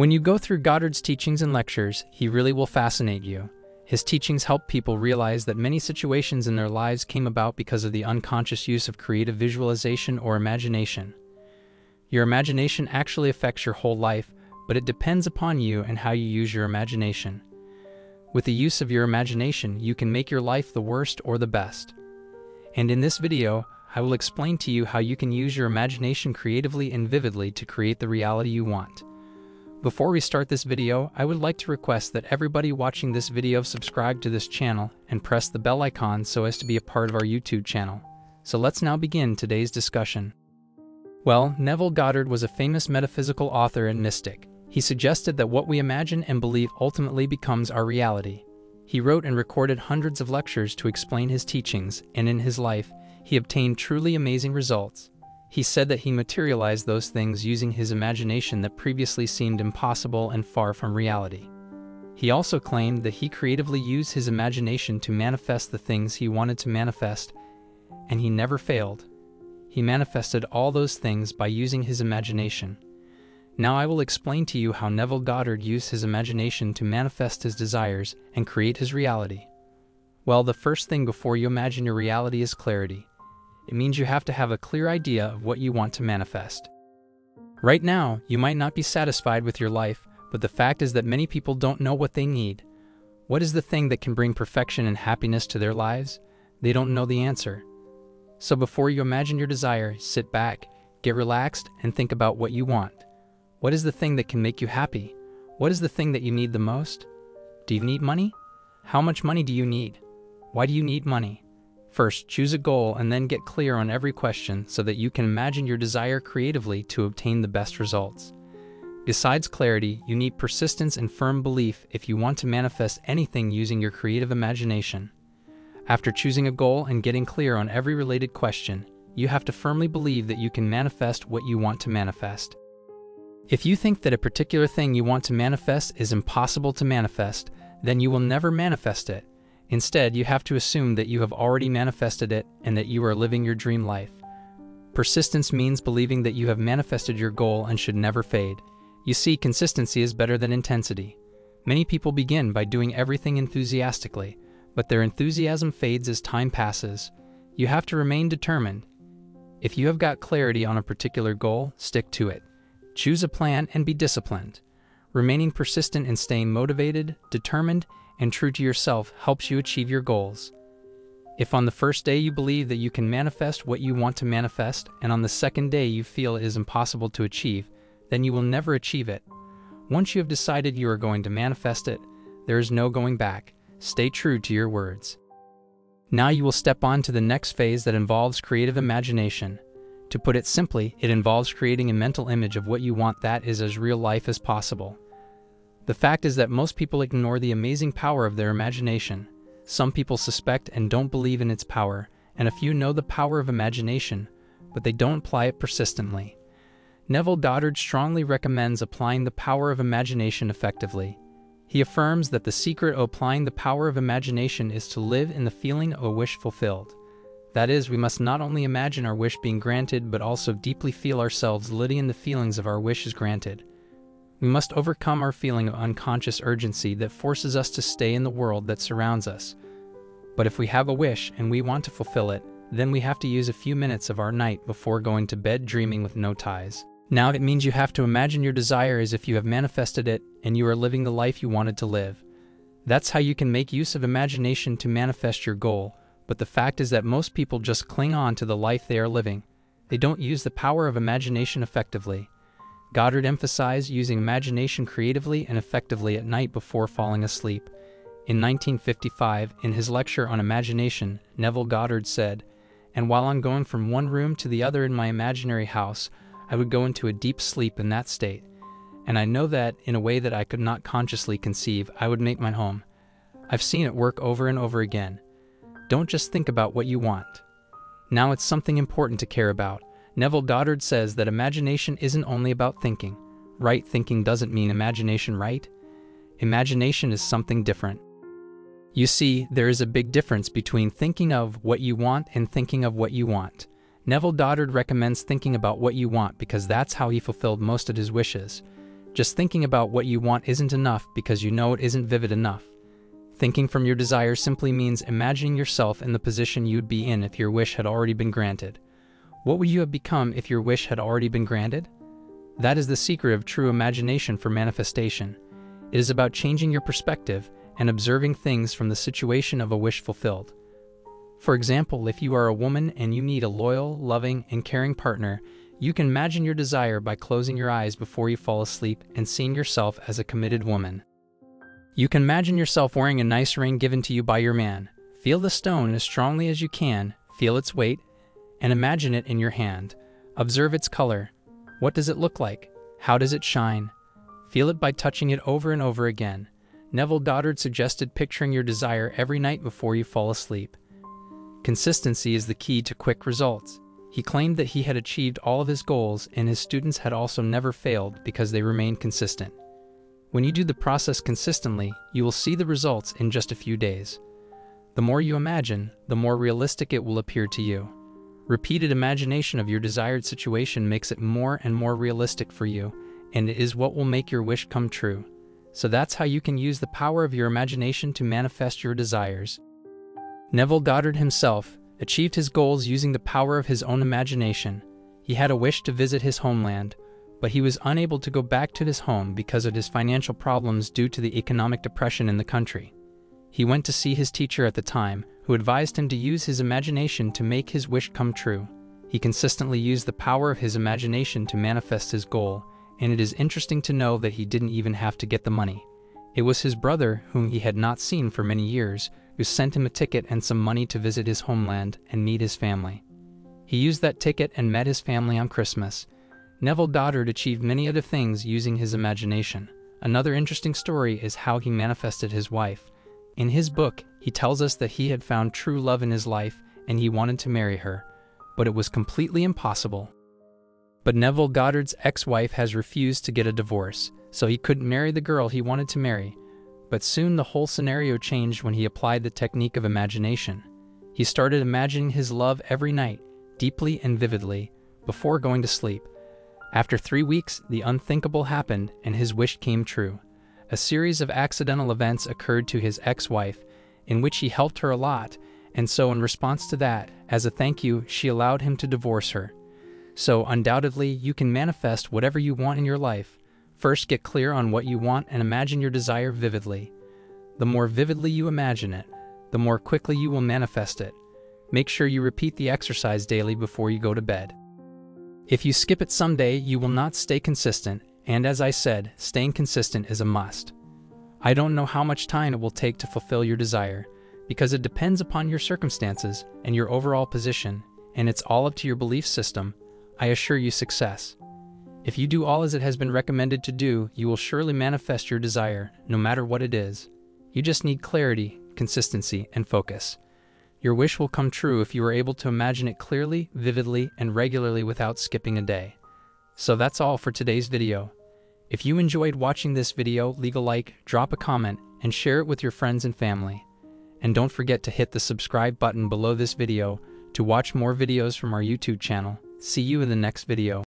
When you go through Goddard's teachings and lectures, he really will fascinate you. His teachings help people realize that many situations in their lives came about because of the unconscious use of creative visualization or imagination. Your imagination actually affects your whole life, but it depends upon you and how you use your imagination. With the use of your imagination, you can make your life the worst or the best. And in this video, I will explain to you how you can use your imagination creatively and vividly to create the reality you want. Before we start this video, I would like to request that everybody watching this video subscribe to this channel and press the bell icon so as to be a part of our YouTube channel. So let's now begin today's discussion. Well, Neville Goddard was a famous metaphysical author and mystic. He suggested that what we imagine and believe ultimately becomes our reality. He wrote and recorded hundreds of lectures to explain his teachings, and in his life, he obtained truly amazing results. He said that he materialized those things using his imagination that previously seemed impossible and far from reality. He also claimed that he creatively used his imagination to manifest the things he wanted to manifest, and he never failed. He manifested all those things by using his imagination. Now I will explain to you how Neville Goddard used his imagination to manifest his desires and create his reality. Well, the first thing before you imagine your reality is clarity. It means you have to have a clear idea of what you want to manifest. Right now, you might not be satisfied with your life, but the fact is that many people don't know what they need. What is the thing that can bring perfection and happiness to their lives? They don't know the answer. So before you imagine your desire, sit back, get relaxed, and think about what you want. What is the thing that can make you happy? What is the thing that you need the most? Do you need money? How much money do you need? Why do you need money? First, choose a goal and then get clear on every question so that you can imagine your desire creatively to obtain the best results. Besides clarity, you need persistence and firm belief if you want to manifest anything using your creative imagination. After choosing a goal and getting clear on every related question, you have to firmly believe that you can manifest what you want to manifest. If you think that a particular thing you want to manifest is impossible to manifest, then you will never manifest it. Instead, you have to assume that you have already manifested it and that you are living your dream life. Persistence means believing that you have manifested your goal and should never fade. You see, consistency is better than intensity. Many people begin by doing everything enthusiastically, but their enthusiasm fades as time passes. You have to remain determined. If you have got clarity on a particular goal, stick to it. Choose a plan and be disciplined. Remaining persistent and staying motivated, determined, and true to yourself helps you achieve your goals. If on the first day you believe that you can manifest what you want to manifest, and on the second day you feel it is impossible to achieve, then you will never achieve it. Once you have decided you are going to manifest it, there is no going back. Stay true to your words. Now you will step on to the next phase that involves creative imagination. To put it simply, it involves creating a mental image of what you want that is as real life as possible. The fact is that most people ignore the amazing power of their imagination. Some people suspect and don't believe in its power, and a few know the power of imagination, but they don't apply it persistently. Neville Goddard strongly recommends applying the power of imagination effectively. He affirms that the secret of applying the power of imagination is to live in the feeling of a wish fulfilled. That is, we must not only imagine our wish being granted, but also deeply feel ourselves living in the feelings of our wishes granted. We must overcome our feeling of unconscious urgency that forces us to stay in the world that surrounds us. But if we have a wish and we want to fulfill it, then we have to use a few minutes of our night before going to bed dreaming with no ties. Now it means you have to imagine your desire as if you have manifested it and you are living the life you wanted to live. That's how you can make use of imagination to manifest your goal, but the fact is that most people just cling on to the life they are living. They don't use the power of imagination effectively. Goddard emphasized using imagination creatively and effectively at night before falling asleep. In 1955, in his lecture on imagination, Neville Goddard said, "And while I'm going from one room to the other in my imaginary house, I would go into a deep sleep in that state. And I know that, in a way that I could not consciously conceive, I would make my home. I've seen it work over and over again. Don't just think about what you want. Now it's something important to care about." Neville Goddard says that imagination isn't only about thinking. Right thinking doesn't mean imagination, right? Imagination is something different. You see, there is a big difference between thinking of what you want and thinking of what you want. Neville Goddard recommends thinking about what you want because that's how he fulfilled most of his wishes. Just thinking about what you want isn't enough because you know it isn't vivid enough. Thinking from your desire simply means imagining yourself in the position you'd be in if your wish had already been granted. What would you have become if your wish had already been granted? That is the secret of true imagination for manifestation. It is about changing your perspective and observing things from the situation of a wish fulfilled. For example, if you are a woman and you need a loyal, loving, and caring partner, you can imagine your desire by closing your eyes before you fall asleep and seeing yourself as a committed woman. You can imagine yourself wearing a nice ring given to you by your man. Feel the stone as strongly as you can, feel its weight, and imagine it in your hand. Observe its color. What does it look like? How does it shine? Feel it by touching it over and over again. Neville Goddard suggested picturing your desire every night before you fall asleep. Consistency is the key to quick results. He claimed that he had achieved all of his goals and his students had also never failed because they remained consistent. When you do the process consistently, you will see the results in just a few days. The more you imagine, the more realistic it will appear to you. Repeated imagination of your desired situation makes it more and more realistic for you, and it is what will make your wish come true. So that's how you can use the power of your imagination to manifest your desires. Neville Goddard himself achieved his goals using the power of his own imagination. He had a wish to visit his homeland, but he was unable to go back to his home because of his financial problems due to the economic depression in the country. He went to see his teacher at the time, who advised him to use his imagination to make his wish come true. He consistently used the power of his imagination to manifest his goal, and it is interesting to know that he didn't even have to get the money. It was his brother, whom he had not seen for many years, who sent him a ticket and some money to visit his homeland and meet his family. He used that ticket and met his family on Christmas. Neville Goddard achieved many other things using his imagination. Another interesting story is how he manifested his wife. In his book, he tells us that he had found true love in his life and he wanted to marry her, but it was completely impossible. But Neville Goddard's ex-wife has refused to get a divorce, so he couldn't marry the girl he wanted to marry. But soon the whole scenario changed when he applied the technique of imagination. He started imagining his love every night, deeply and vividly, before going to sleep. After 3 weeks, the unthinkable happened and his wish came true. A series of accidental events occurred to his ex-wife, in which he helped her a lot, and so in response to that, as a thank you, she allowed him to divorce her. So undoubtedly, you can manifest whatever you want in your life. First, get clear on what you want and imagine your desire vividly. The more vividly you imagine it, the more quickly you will manifest it. Make sure you repeat the exercise daily before you go to bed. If you skip it someday, you will not stay consistent, and as I said, staying consistent is a must. I don't know how much time it will take to fulfill your desire, because it depends upon your circumstances and your overall position, and it's all up to your belief system. I assure you success. If you do all as it has been recommended to do, you will surely manifest your desire, no matter what it is. You just need clarity, consistency, and focus. Your wish will come true if you are able to imagine it clearly, vividly, and regularly without skipping a day. So that's all for today's video. If you enjoyed watching this video, leave a like, drop a comment, and share it with your friends and family. And don't forget to hit the subscribe button below this video to watch more videos from our YouTube channel. See you in the next video.